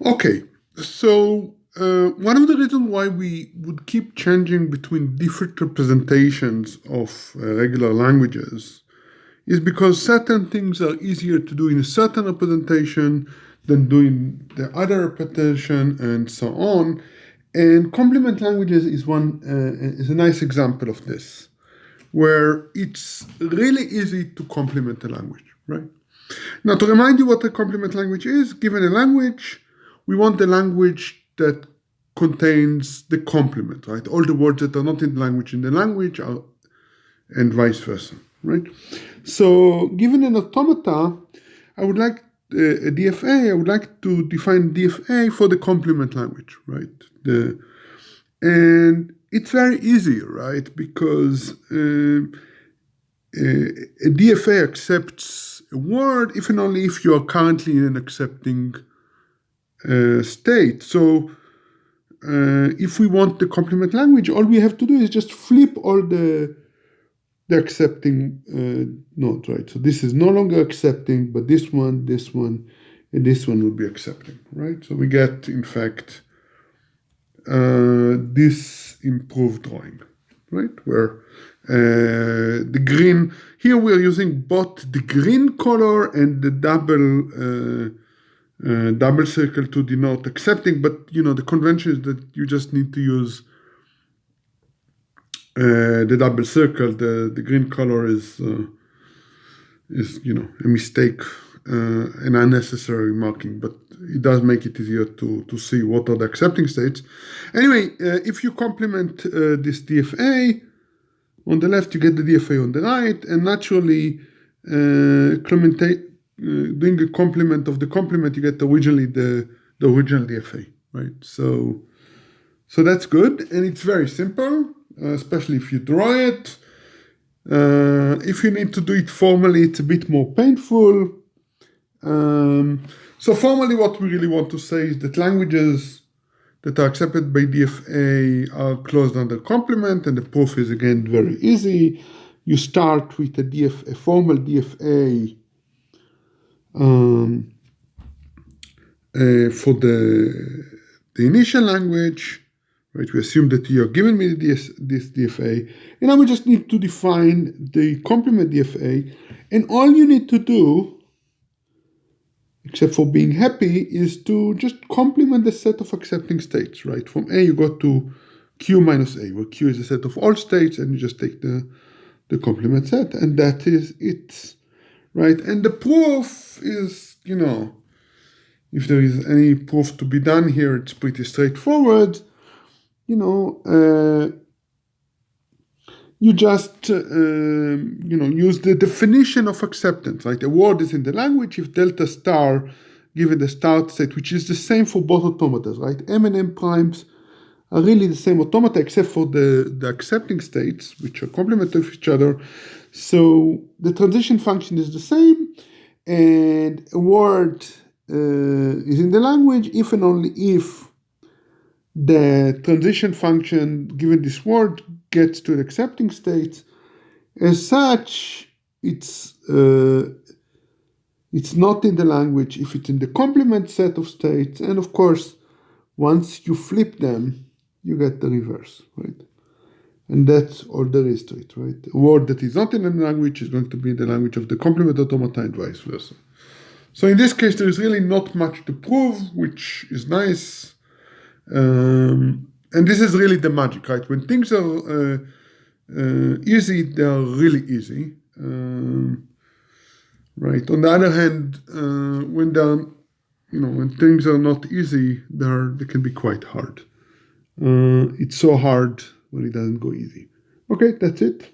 Okay, so one of the reasons why we would keep changing between different representations of regular languages is because certain things are easier to do in a certain representation than doing the other representation, and so on. And complement languages is a nice example of this, where it's really easy to complement a language, right? Now, to remind you what a complement language is, given a language, we want the language that contains the complement, right? All the words that are not in the language are, and vice versa, right? So, given an automata, I would like a DFA, I would like to define DFA for the complement language, right? And it's very easy, right? Because a DFA accepts a word if and only if you are currently in an accepting state. So if we want the complement language, all we have to do is just flip all the accepting nodes, right? So this is no longer accepting, but this one, and this one will be accepting, right? So we get, in fact, this improved drawing, right? Where the green, here we are using both the green color and the double circle to denote accepting, but the convention is that you just need to use the double circle. The green color is a mistake, an unnecessary marking, but it does make it easier to see what are the accepting states. Anyway, if you complement this DFA, on the left you get the DFA on the right, and naturally doing a complement of the complement, you get originally the original DFA, right? So that's good, and it's very simple, especially if you draw it. If you need to do it formally, it's a bit more painful. So formally, what we really want to say is that languages that are accepted by DFA are closed under complement, and the proof is again very easy. You start with a formal DFA for the initial language, right? We assume that you are giving me this DFA, and now we just need to define the complement DFA, and all you need to do, except for being happy, is to just complement the set of accepting states, right? From A you go to Q minus A, where Q is a set of all states, and you just take the complement set, and that is it, right? And the proof is, if there is any proof to be done here, it's pretty straightforward. You just, use the definition of acceptance, right? A word is in the language if delta star given the start state, which is the same for both automatas, right? M and M primes are really the same automata except for the accepting states, which are complementary of each other. So the transition function is the same, and a word is in the language if and only if the transition function given this word gets to the accepting state. As such, it's not in the language if it's in the complement set of states, and of course, once you flip them, you get the reverse, right? And that's all there is to it, right? A word that is not in the language is going to be in the language of the complement automata and vice versa. So in this case, there is really not much to prove, which is nice. And this is really the magic, right? When things are easy, they are really easy, right? On the other hand, when things are not easy, they can be quite hard. It's so hard when it doesn't go easy. Okay, that's it.